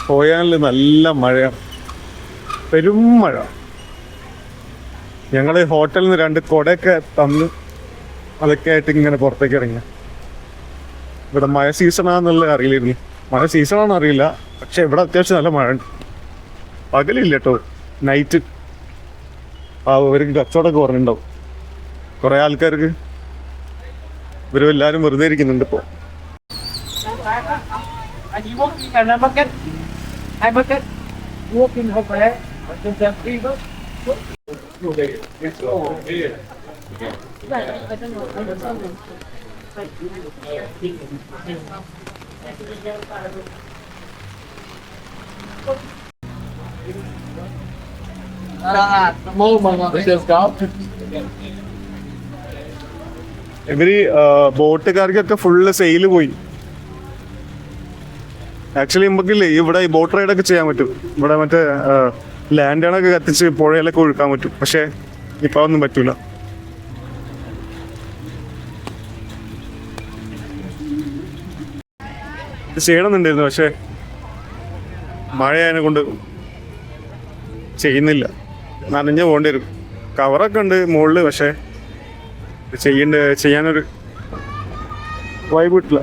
ഹോയാനിൽ നല്ല മഴയാണ്, പെരും മഴ. ഞങ്ങൾ ഹോട്ടലിൽ നിന്ന് 2 കുടയൊക്കെ തന്ന് അതൊക്കെ ആയിട്ട് ഇങ്ങനെ പുറത്തേക്ക് ഇറങ്ങിയ. ഇവിടെ മഴ സീസണാന്നുള്ളത് അറിയില്ലായിരുന്നു. മഴ സീസണാണെന്ന് അറിയില്ല, പക്ഷെ ഇവിടെ അത്യാവശ്യം നല്ല മഴ ഉണ്ട്. പകലില്ല കേട്ടോ, നൈറ്റ് അവർക്ക് കച്ചവടമൊക്കെ കുറഞ്ഞിട്ടുണ്ടാവും. കുറേ ആൾക്കാർക്ക് ഇവരും എല്ലാവരും വെറുതെ ഇരിക്കുന്നുണ്ട് ഇപ്പോൾ. ഇവര് ബോട്ടുകാർക്കൊക്കെ ഫുള്ള് സെയില് പോയി. ആക്ച്വലി നമുക്കില്ലേ ഇവിടെ ബോട്ട് റൈഡൊക്കെ ചെയ്യാൻ പറ്റും. ഇവിടെ മറ്റേ ലാൻഡുകളൊക്കെ കത്തിച്ച് പുഴയിലൊക്കെ ഒഴുക്കാൻ പറ്റും. പക്ഷെ ഇപ്പൊ ഒന്നും പറ്റൂല. ഇത് ചെയ്യണമെന്നുണ്ടായിരുന്നു, പക്ഷെ മഴയായതിനെ കൊണ്ട് ചെയ്യുന്നില്ല. നനഞ്ഞു പോകേണ്ടി വരും. കവറൊക്കെ ഉണ്ട് മുകളിൽ, പക്ഷെ ചെയ്യാനൊരു വൈബ് കിട്ടില്ല.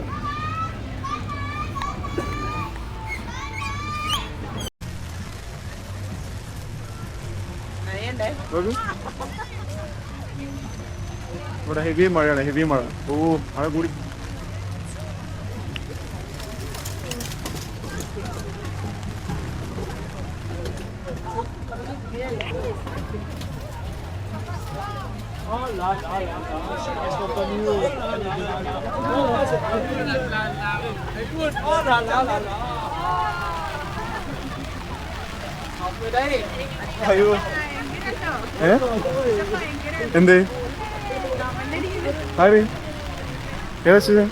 ഇവിടെ ഹെവി മഴയാണ്, ഹെവി മഴ. ഓ, മഴ കൂടി. എന്തേ ആര് ഏതാ?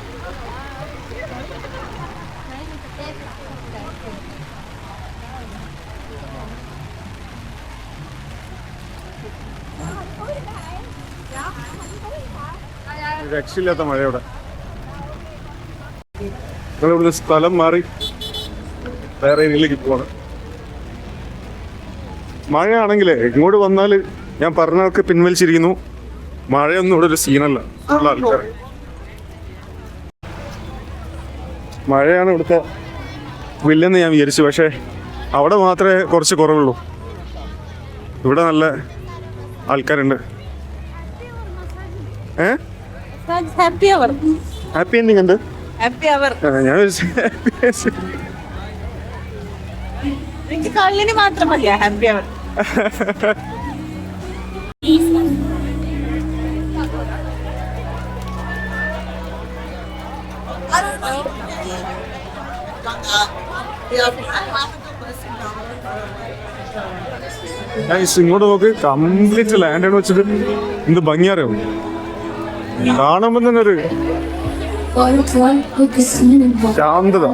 രക്ഷയില്ലാത്ത മഴ ഇവിടെ. ഞങ്ങളിവിടുന്ന് സ്ഥലം മാറി വേറെ ഏരിയയിലേക്ക് പോവാണ്. മഴയാണെങ്കിലേ ഇങ്ങോട്ട് വന്നാൽ ഞാൻ പറഞ്ഞതൊക്കെ പിൻവലിച്ചിരിക്കുന്നു. മഴയൊന്നും ഇവിടെ ഒരു സീനല്ല. ഉള്ള ആൾക്കാർ മഴയാണ് ഇവിടുത്തെ വില്ലെന്ന് ഞാൻ വിചാരിച്ചു. പക്ഷേ അവിടെ മാത്രമേ കുറച്ച് കുറവുള്ളൂ. ഇവിടെ നല്ല ആൾക്കാരുണ്ട്. ഹാപ്പി എൻഡിങ് ഉണ്ട്. ഞാൻ മാത്രം മതിയാ ഹാപ്പി അവർ. ഇങ്ങോട്ട് നോക്ക്, കംപ്ലീറ്റ് ലാൻഡാണ് വെച്ചിട്ട് എന്ത് ഭംഗിയാറിയോ. കാണുമ്പോ തന്നെ ഒരു ശാന്തത.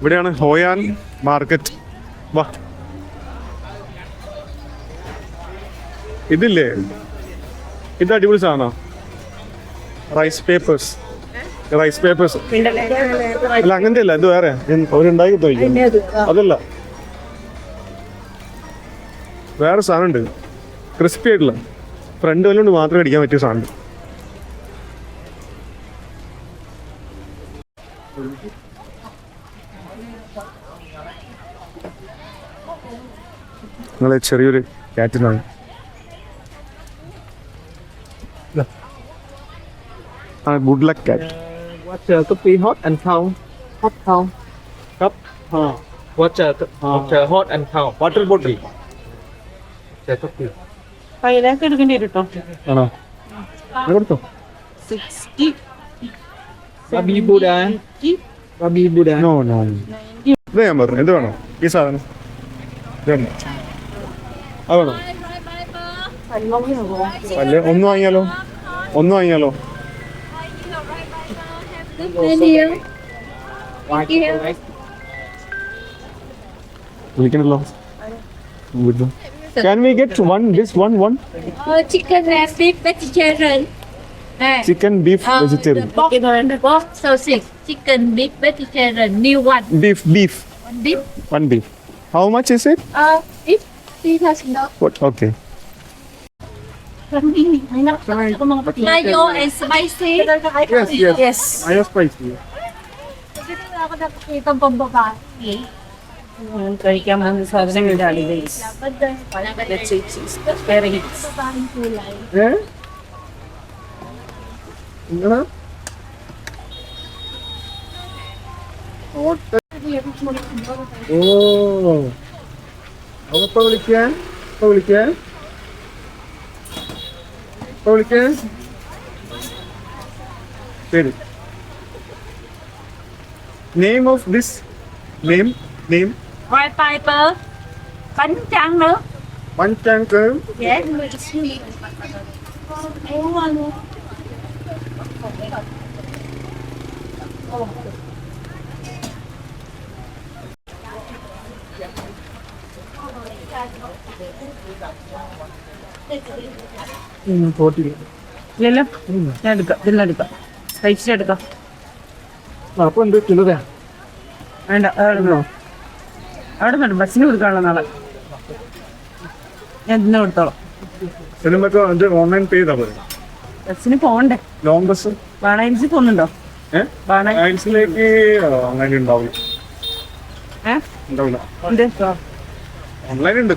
ഇവിടെയാണ് ഹോയാൻ മാർക്കറ്റ്. വാ, ഇതില്ലേ, ഇത് അടിപൊളി സാധനം. റൈസ് പേപ്പേഴ്സ് അല്ല, അങ്ങനത്തെ അല്ല, ഇത് വേറെ അവരുണ്ടാക്കി തോന്നിക്കും. അതല്ല, വേറെ സാധനം ഉണ്ട്, ക്രിസ്പി ആയിട്ടുള്ള. ഫ്രണ്ട് വല്ലോണ്ട് മാത്രം അടിക്കാൻ പറ്റിയ സാധനം. നിങ്ങളെ ചെറിയൊരു കാറ്റിനാണ്. Good luck cat. What's could be hot and cold? Hot cold. Cup. What's hot and cold? Water bottle കയ്യിലേക്ക് എടുക്കേണ്ടി വരും കേട്ടോ. ആണോ? കൊടുത്തോ. 60. Babi Buddha. Babi Buddha. No no, ഇത് ഞാൻ പറഞ്ഞു. എന്ത് വേണോ ഈ സാധനം? അത് വേണോ? ഒന്ന് വാങ്ങിയാലോ? Menu. Thank you. വിളിക്കണല്ലോ. Can we get one? Chicken and beef vegetarian. Chicken, beef, vegetarian. Pork sausage. Chicken, beef vegetarian. New one. Beef. One beef. One beef. How much is it? Beef. $3,000. What? Okay. Mayo and spicy. Yes. I have spicy. Dito na ako nakakita ng pambabae. കഴിക്കാൻ പോകുന്ന സാധനങ്ങളിലാണ് base. Let's see. Very good. Babaeng kulay. Eh? ഇങ്ങനെ? ഓ. അപ്പൊ വിളിക്കാൻ? ശരി. Name of this name. White pepper. Bánh tráng nữa. Bánh tráng cơm. Yes. ഇല്ലല്ലോ ഞാൻ എടുക്കാം ഇതെല്ലാം എടുക്കാം കഴിച്ചിട്ട് എടുക്കാം. അപ്പൊ എന്ത് ചിലതാ? വേണ്ട അവിടെ നിന്ന് ബസ്സിന് കൊടുക്കാനുള്ള നാളെ ഞാൻ ഇന്ന് കൊടുത്തോളാം. സിനിമക്ക് അത് ഓൺലൈൻ പേ ചെയ്താൽ മതി. ബസ്സിന് പോകണ്ടേ? ലോങ് ബസ് ബാണായിൽസിൽ പോകുന്നുണ്ടോ? ബാണായിൽസിലേക്ക് ഓൺലൈൻ ഉണ്ടാവില്ല. ഉണ്ടാവില്ല. എന്ത് ഓൺലൈൻ ഉണ്ട്,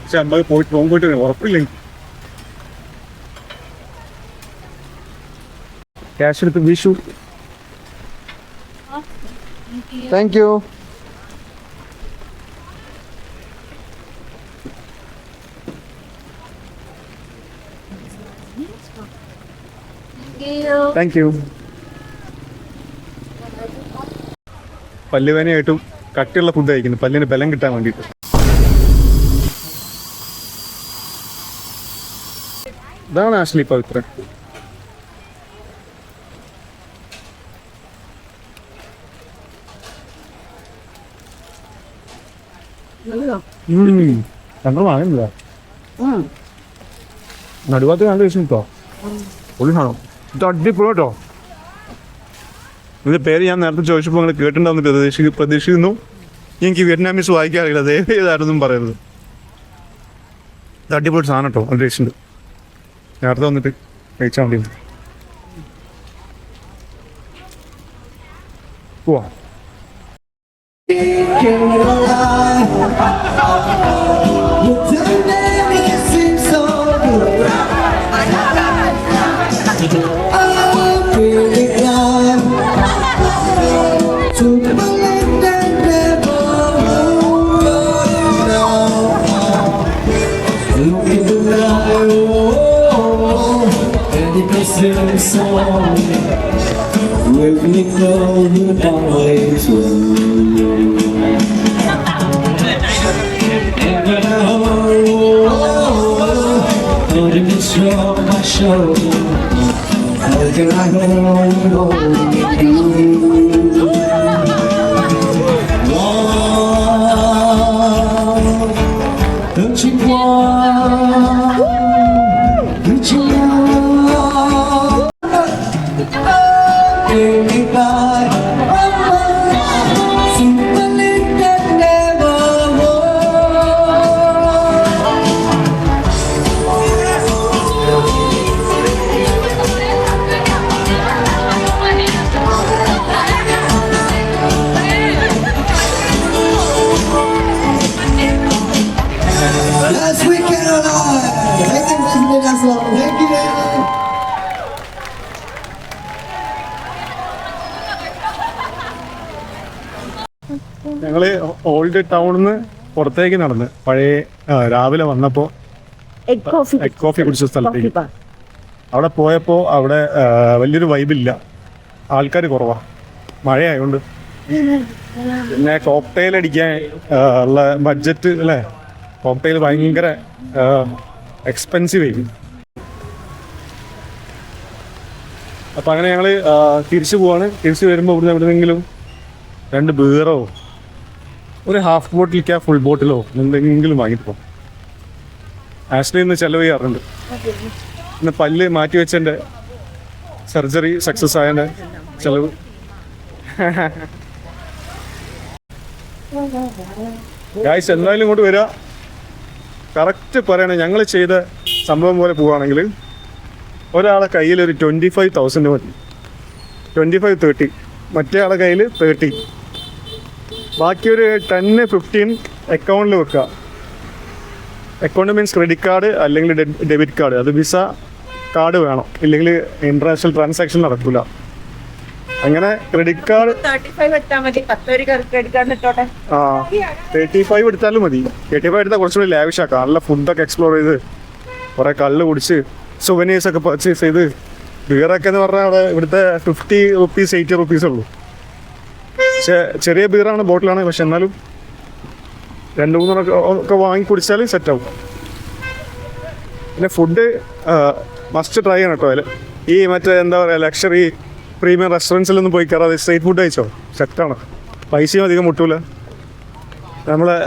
പക്ഷെ അമ്പത് പോയിട്ട് ഉറപ്പില്ല. ക്യാഷ് എടുത്ത് Vishu. Thank you. Thank you. പല്ലുവേനയായിട്ടും കട്ടിയുള്ള ഫുഡ് കഴിക്കുന്നു, പല്ലിന് ബലം കിട്ടാൻ വേണ്ടിയിട്ട്. ഇതാണ് ആഷ്ലി പവിത്രൻ. ഞങ്ങൾ വാങ്ങുന്നില്ല. നടുവാത്ത നല്ല ദിവസം കിട്ടോ പൊളിയാണോ? ഇത് അടിപൊളി കേട്ടോ. ഇതിന്റെ പേര് ഞാൻ നേരത്തെ ചോദിച്ചപ്പോൾ നിങ്ങൾ കേട്ടിട്ടുണ്ടാവുന്ന പ്രതീക്ഷിക്കുന്നു. എനിക്ക് വിയറ്റ്നാമീസ് വായിക്കാറില്ല, ദയവ് ചെയ്താരൊന്നും പറയരുത്. ഇത് അടിപൊളി സാധനം കേട്ടോ, നല്ല ടേസ്റ്റ് ഉണ്ട്. നേരത്തെ വന്നിട്ട് കഴിച്ചാൽ മതി. പോവാ. ഞങ്ങള് ഓൾഡ് ടൗണിൽ നിന്ന് പുറത്തേക്ക് നടന്ന് പഴയ രാവിലെ വന്നപ്പോ എഗ് കോഫി കുടിച്ച സ്ഥലത്തേക്ക് അവിടെ പോയപ്പോൾ അവിടെ വലിയൊരു വൈബില്ല, ആൾക്കാർ കുറവാ, മഴയായതുകൊണ്ട്. പിന്നെ കോക്ടെയിൽ അടിക്കാൻ ഉള്ള ബഡ്ജറ്റ് അല്ലേ, കോക്ടെയിൽ ഭയങ്കര എക്സ്പെൻസീവ് ആയിരിക്കും. അപ്പം അങ്ങനെ ഞങ്ങൾ തിരിച്ചു പോവാണ്. തിരിച്ചു വരുമ്പോൾ ഇവിടുന്ന് എവിടെയെങ്കിലും 2 ബീറോ ഒരു ഹാഫ് ബോട്ടിലേക്കാ ഫുൾ ബോട്ടിലോ എന്തെങ്കിലും വാങ്ങിയിട്ട് പോകും. ആഷ്ലി ഇന്ന് ചെലവ് ചെയ്യാറുണ്ട്. ഇന്ന് പല്ല് മാറ്റി വെച്ചതിൻ്റെ സർജറി സക്സസ് ആയതിൻ്റെ ചെലവ്. ഗായ്സ് എന്തായാലും ഇങ്ങോട്ട് വരിക. കറക്റ്റ് പറയണേ, ഞങ്ങൾ ചെയ്ത സംഭവം പോലെ പോവുകയാണെങ്കിൽ ഒരാളെ കയ്യിൽ ഒരു 25,000 മതി. 25-30, മറ്റേ ആളെ കയ്യിൽ 30. ബാക്കി ഒരു 10-15 അക്കൗണ്ടിൽ വെക്കുക. അക്കൗണ്ട് മീൻസ് ക്രെഡിറ്റ് കാർഡ് അല്ലെങ്കിൽ ഡെബിറ്റ് കാർഡ്. അത് വിസ കാർഡ് വേണം, ഇല്ലെങ്കിൽ ഇൻ്റർനാഷണൽ ട്രാൻസാക്ഷൻ നടക്കില്ല. അങ്ങനെ ക്രെഡിറ്റ് കാർഡ് 35 എടുത്താൽ മതി. 10 ക്രെഡിറ്റ് കാർഡ് ഇട്ടോട്ടെ. 35 എടുത്താലും മതി. 35 എടുത്താൽ കുറച്ചുകൂടി ലാവിഷാക്കാം. നല്ല ഫുഡൊക്കെ എക്സ്പ്ലോർ ചെയ്ത് കുറേ കള്ള് കുടിച്ച് സുവനീഴ്സ് ഒക്കെ പർച്ചേസ് ചെയ്ത്. ബീറൊക്കെ എന്ന് പറഞ്ഞാൽ അവിടെ ഇവിടുത്തെ 50 rupees 80 rupees ഉള്ളൂ. പക്ഷേ ചെറിയ ബീറാണ്, ബോട്ടിലാണ്. പക്ഷെ എന്നാലും 2-3 ഒക്കെ വാങ്ങി കുടിച്ചാൽ സെറ്റാവും. പിന്നെ ഫുഡ് മസ്റ്റ് ട്രൈ ചെയ്യണം കേട്ടോ. ഈ മറ്റേ എന്താ പറയുക, ലക്ഷറി പ്രീമിയം റെസ്റ്റോറൻറ്റ്സിലൊന്നും പോയി കയറാതെ സ്ട്രീറ്റ് ഫുഡ് കഴിച്ചോ, സെറ്റാണ്. പൈസയും അധികം മുട്ടൂല. നമ്മളെ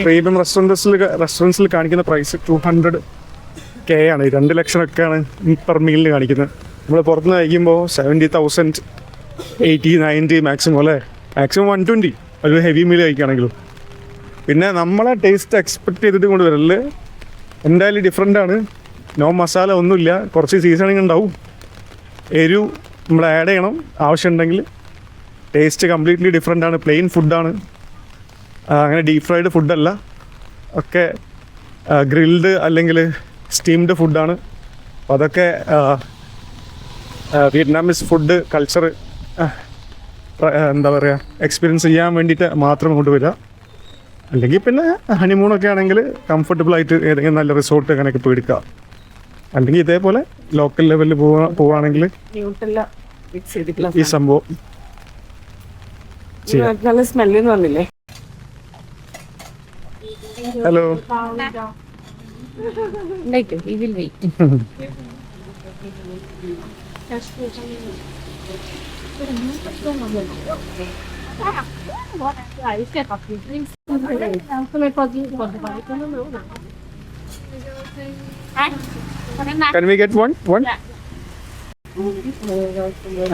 പ്രീമിയം റെസ്റ്റോറൻറ്റ്സിൽ കാണിക്കുന്ന പ്രൈസ് 200K ആണ്. 2 ലക്ഷമൊക്കെയാണ് പെർ മീലിന് കാണിക്കുന്നത്. നമ്മൾ പുറത്തുനിന്ന് കഴിക്കുമ്പോൾ 70,000, 80, 90 മാക്സിമം അല്ലേ. മാക്സിമം 120 ഒരു ഹെവി മീൽ കഴിക്കുകയാണെങ്കിലും. പിന്നെ നമ്മളെ ടേസ്റ്റ് എക്സ്പെക്ട് ചെയ്തിട്ട് കൊണ്ട് വരല് എന്തായാലും ഡിഫറെൻ്റ് ആണ്. നോ മസാല ഒന്നുമില്ല. കുറച്ച് സീസണിങ് ഉണ്ടാവും. എരിവ് നമ്മൾ ആഡ് ചെയ്യണം ആവശ്യമുണ്ടെങ്കിൽ. ടേസ്റ്റ് കംപ്ലീറ്റ്ലി ഡിഫറെൻ്റ് ആണ്. പ്ലെയിൻ ഫുഡാണ്, അങ്ങനെ ഡീപ് ഫ്രൈഡ് ഫുഡല്ല. ഒക്കെ ഗ്രിൽഡ് അല്ലെങ്കിൽ സ്റ്റീംഡ് ഫുഡാണ്. അപ്പോൾ അതൊക്കെ വിയറ്റ്നാമീസ് ഫുഡ് കൾച്ചർ എന്താ പറയുക, എക്സ്പീരിയൻസ് ചെയ്യാൻ വേണ്ടിയിട്ട് മാത്രം കൊണ്ട് വരിക. അല്ലെങ്കിൽ പിന്നെ ഹണിമൂണൊക്കെ ആണെങ്കിൽ കംഫർട്ടബിളായിട്ട് ഏതെങ്കിലും നല്ല റിസോർട്ട് അങ്ങനെയൊക്കെ പോയി എടുക്കുക. അല്ലെങ്കിൽ ഇതേപോലെ ലോക്കൽ ലെവലിൽ പോവുകയാണെങ്കിൽ ഈ സംഭവം നല്ല സ്മെല്ലെന്ന് പറഞ്ഞില്ലേ. Hello, Can we get one?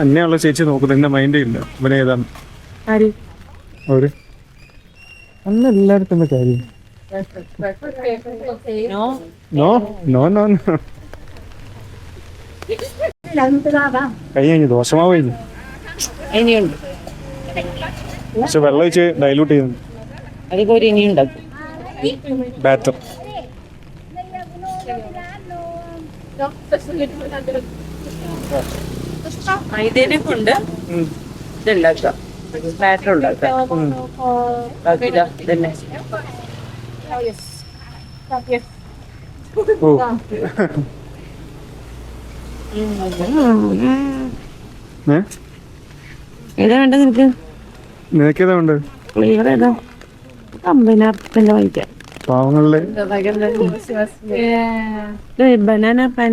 അന്നെയുള്ള ചേച്ചി നോക്കുന്നത് എന്റെ മൈൻഡേ ഇല്ല. ഇവനെ ഏതാണ് അവര് അന്ന് എല്ലായിടത്തും കാര്യം. നോ നോ നോ നോ കഴിഞ്ഞു. ദോശമാവ് കഴിഞ്ഞു. ഇനിയുണ്ട്, പക്ഷെ വെള്ളം ഒഴിച്ച് ഡൈലൂട്ട് ചെയ്യുന്നു. അതിൽ ഇനിയുണ്ടാക്കും ബാറ്റർ. മൈദേനെ കൊണ്ട് ഇതുണ്ടാക്കാം, ബാറ്റർ ഉണ്ടാക്കാം. ഇതന്നെ ഓ ഏതാ വേണ്ട നിനക്ക്? നിനക്കേതാ ഉണ്ട്? ഫ്ലേവർ ഏതാ? കമ്പനാപ്പിന്റെ വാങ്ങിക്കാം. പാവങ്ങളിലെ ബനാന പാൻ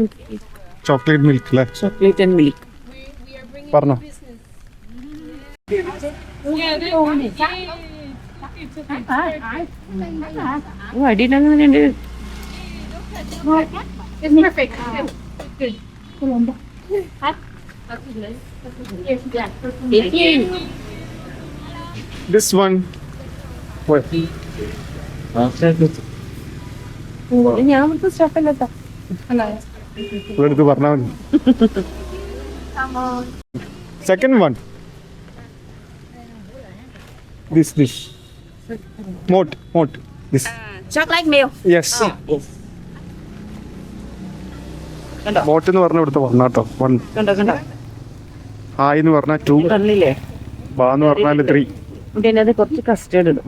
ചോക്ലേറ്റ് മിൽക്ക് അല്ലേ? Chocolate and milk. പറഞ്ഞോ. അടിയിലങ്ങനെയുണ്ട്. This one. Wait. ഞാൻ ഇവിടുത്തെ സ്റ്റഫല്ലട്ടോ. ഇവിടെടുത്ത് പറഞ്ഞാൽ മതി. Second one. This. Moat. This. Chocolate milk. Yes. Yes. കണ്ടോ? മോട്ട് എന്ന് പറഞ്ഞ ഇവിടുത്തെ പറഞ്ഞാട്ടോ. 1. കണ്ടോ? ഹായ് എന്ന് പറഞ്ഞാൽ 2. പറഞ്ഞില്ലേ? ബാ എന്ന് പറഞ്ഞാൽ 3. പിന്നെ അത് കുറച്ച് കസ്റ്റേർഡ് ഇടും.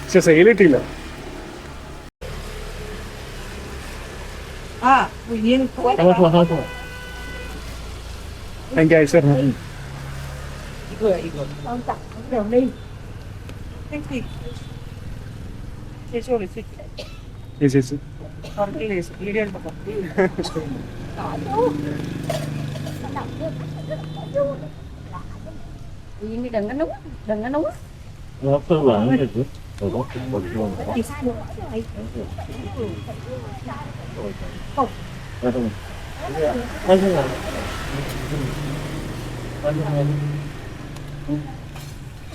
പക്ഷെ സെയിൽ കിട്ടിയില്ല. എനിക്ക് അയച്ചു തരണം. Đường đi. Thích gì? ചേച്ചി വിളിച്ചു ചേച്ചി വീഡിയോ എടുക്കാം đừng có nấu Nó cơ bản là chứ. Rồi có cái bột luôn. thì sao nữa Đây thôi. Đây thôi.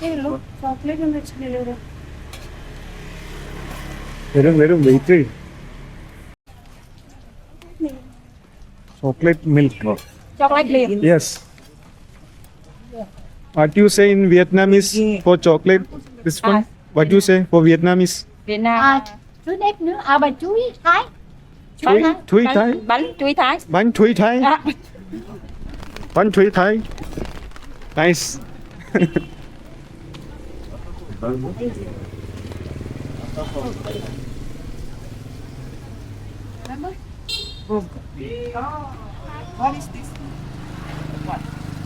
cái lúc chocolate ഒന്ന് വെച്ചിട്ടില്ലേ വരും wait chocolate milk chocolate liền yes what you say in Vietnamese for chocolate this one what you say for Vietnamese Việt Nam Chuối nếp nữa, à bà chuối Thái. Chuối Thái bánh chuối Thái bánh chuối Thái à, bánh chuối Thái nice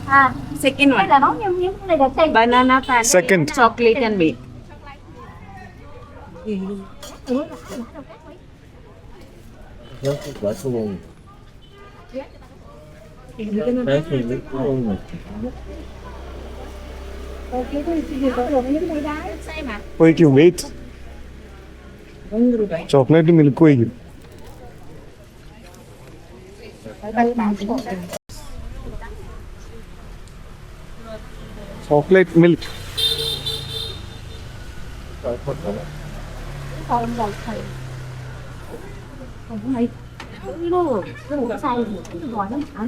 À, second cái one là món nhâm nhâm cái này là cây. banana pan Second. chocolate and milk Nó có quả số luôn. Đấy thì nó có luôn rồi. Cái này thì có đồ như cái này đá say mà. ഒഴിക്കും wait chocolate milk ഒഴിക്കും chocolate milk Còn đầu thầy. Còn cái này. Nó một say gọi nó hả?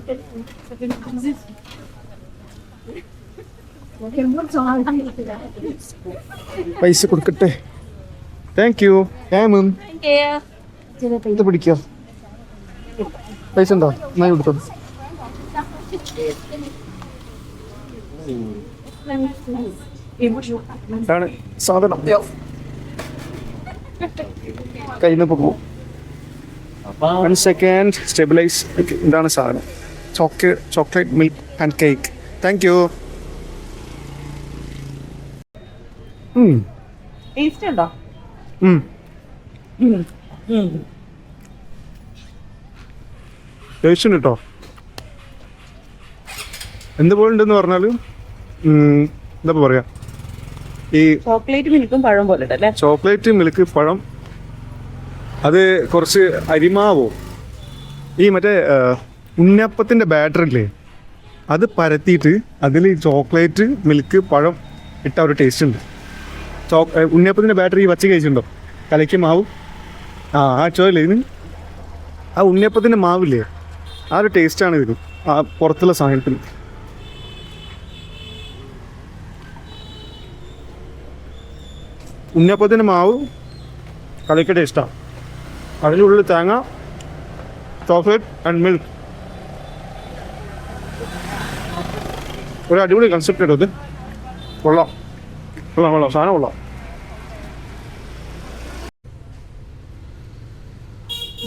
Thêm muốn cho ăn thì đã. പൈസ കൊടുക്കട്ടെ thank you ക്യാമും Kia. ഇത് പിടിക്കോ പൈസ ഉണ്ടോ എന്നായി കൊടുത്തോ ഇതാണ് സാധനം കയ്യിൽ നിന്ന് പോകും വൺ സെക്കൻഡ് സ്റ്റെബിലൈസ് ഇതാണ് സാധനം chocolate milk and cake thank you taste ഉണ്ടോ ടേസ്റ്റ് ഉണ്ട് കേട്ടോ എന്തുപോലുണ്ടെന്ന് പറഞ്ഞാൽ എന്താ പറയാ ഈ ചോക്ലേറ്റ് മിൽക്കും പഴം പോലെ അല്ലേ ചോക്ലേറ്റ് മിൽക്ക് പഴം അത് കുറച്ച് അരിമാവോ ഈ മറ്റേ ഉണ്ണിയപ്പത്തിൻ്റെ ബാറ്ററില്ലേ അത് പരത്തിയിട്ട് അതിൽ ചോക്ലേറ്റ് മിൽക്ക് പഴം ഇട്ട ഒരു ടേസ്റ്റ് ഉണ്ട് ഉണ്ണിയപ്പത്തിൻ്റെ ബാറ്ററി വച്ച് കഴിച്ചിട്ടുണ്ടോ കലയ്ക്ക് മാവ് ആ ചോയില്ലേ ഇതിന് ആ ഉണ്ണിയപ്പത്തിൻ്റെ മാവില്ലേ ആ ഒരു ടേസ്റ്റാണ് ഇതിന് ആ പുറത്തുള്ള സാധനത്തിന് ഉണ്ണിയപ്പത്തിൻ്റെ മാവ് കലയ്ക്ക് ടേസ്റ്റാണ് അതിനുള്ളിൽ തേങ്ങ ചോക്ലേറ്റ് ആൻഡ് മിൽക്ക് ഒരു അടിപൊളി കൺസെപ്റ്റ് ഇട്ടത് കൊള്ളാം സാധനം കൊള്ളാം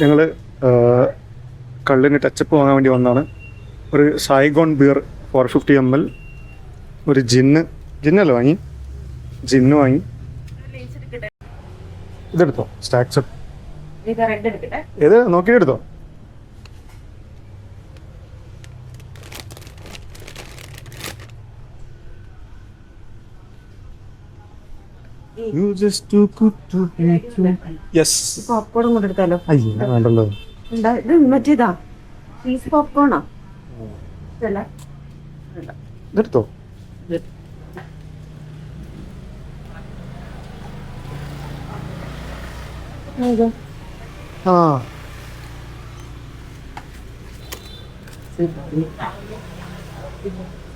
ഞങ്ങൾ കള്ളിന് ടച്ചപ്പ് വാങ്ങാൻ വേണ്ടി വന്നതാണ് ഒരു സൈഗോൺ ബിയർ 450 ml ഒരു ജിന്നല്ലേ വാങ്ങി ജിന്ന് വാങ്ങി ഇതെടുത്തോ സ്റ്റാക്സ് റെഡ് എടുക്കട്ടെ ഏത് നോക്കിയെടുത്തോ പോപ്കോൺ കൊണ്ട് എടുത്താലോ അയ്യ വേണ്ടല്ലോ ഇത് മറ്റേതാ ചീസ് പോപ്കോണോ ഇതല്ല ഇതെടുത്തോ ആ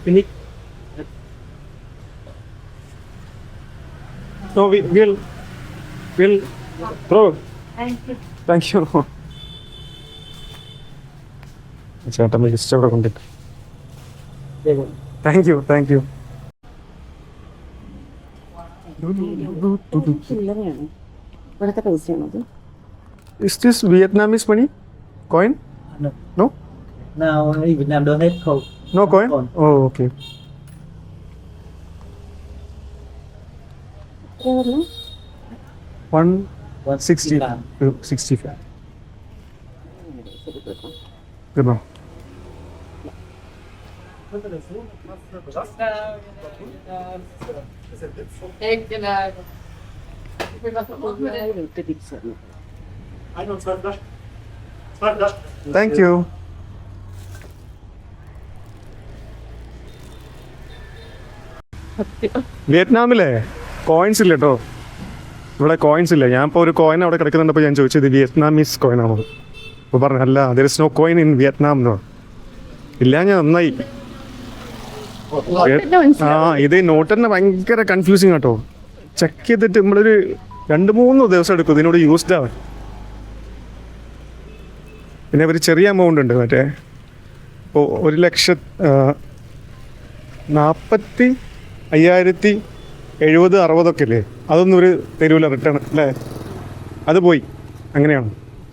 Finish. No, we'll throw. Thank you. ചേട്ടൻ ലിസ്റ്റ് അവിടെ കൊണ്ടിട്ട് താങ്ക് യു ചില്ലറയാണ് ഇവിടുത്തെ പൈസയാണോ അത് is this Vietnamese money coin No. No Now only Việt Nam don't have cold. No coin Coin. Oh okay 165. Genau. Thank you. വിയറ്റ്നാമിലെ coins ഇല്ല കേട്ടോ. ഇവിടെ കോയിൻസ് ഇല്ല. ഞാൻ ഇപ്പോൾ ഒരു കോയിൻ അവിടെ കിടക്കുന്നുണ്ടപ്പോൾ ഞാൻ ചോദിച്ചത് വിയറ്റ്നാമീസ് കോയിൻ ആണോ? അപ്പോൾ പറഞ്ഞു അല്ല, there is no coin in Vietnam എന്നോ. ഇല്ല, ഞാൻ നന്നായി. ആ, ഇത് നോട്ട് തന്നെ ഭയങ്കര കൺഫ്യൂസിങ് കേട്ടോ. ചെക്ക് ചെയ്തിട്ട് നമ്മളൊരു 2-3 ദിവസം എടുക്കും ഇതിനോട് യൂസ്ഡ് ആവാൻ. പിന്നെ ഒരു ചെറിയ എമൗണ്ട് ഉണ്ട്, മറ്റേ ഇപ്പോൾ 1,45,070-60 ഇല്ലേ, അതൊന്നും ഒരു തരൂല റിട്ടേൺ അല്ലേ, അത് പോയി. അങ്ങനെയാണ്.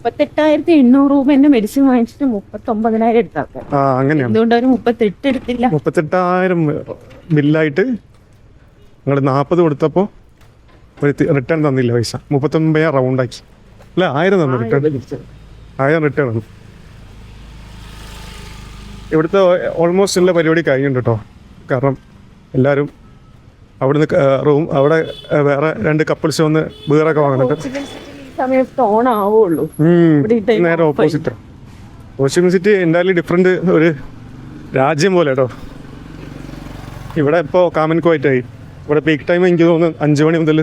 38,800 രൂപേന്റെ മെഡിസിൻ വാങ്ങിച്ചിട്ട് 39,000 എടുത്താക്കാം. ആ, അങ്ങനെയാണ്. എന്തുകൊണ്ട് ഒരു 38 എടുത്തില്ല? 38,000 ബില്ലായിട്ട് നിങ്ങൾ 40 കൊടുത്തപ്പോൾ ഒരു റിട്ടേൺ തന്നില്ല പൈസ. 39,000 റൗണ്ടാക്കി അല്ല, 1000 തന്നു റിട്ടേൺ. 1000 റിട്ടേൺ തന്നു. ഇവിടുത്തെ ഓൾമോസ്റ്റ് എല്ലാ പരിപാടി കഴിഞ്ഞിട്ടുണ്ട് കേട്ടോ. കാരണം എല്ലാവരും അവിടുന്ന് അവിടെ വേറെ 2 കപ്പിൾസ് വന്ന് ബീറൊക്കെ വാങ്ങുന്നുണ്ട്. സമയത്ത് ഓൺ ആവുള്ളൂ. നേരെ ഓപ്പോസിറ്റ്. ഹോച്ചിമിൻ സിറ്റി എന്തായാലും ഡിഫറെൻ്റ് ഒരു രാജ്യം പോലെ കേട്ടോ. ഇവിടെ ഇപ്പോൾ കാമൻ ക്വൈറ്റായി. ഇവിടെ പീക്ക് ടൈം എനിക്ക് തോന്നുന്നു 5 മണി മുതൽ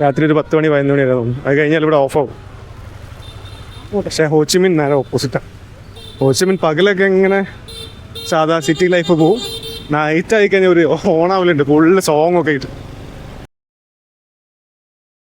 രാത്രി ഒരു 10 മണി 11 മണി വരെ തോന്നുന്നു. അത് കഴിഞ്ഞാൽ ഇവിടെ ഓഫ് ആവും. പക്ഷേ ഹോച്ചിമിൻ നേരെ ഓപ്പോസിറ്റാണ്. ഹോച്ചിമിൻ പകലൊക്കെ ഇങ്ങനെ സാധാ സിറ്റി ലൈഫ് പോവും. നൈറ്റ് ആയി കഴിഞ്ഞാൽ ഒരു ഓണാവലുണ്ട്, ഫുള്ള് സോങ് ഒക്കെ ആയിട്ട്.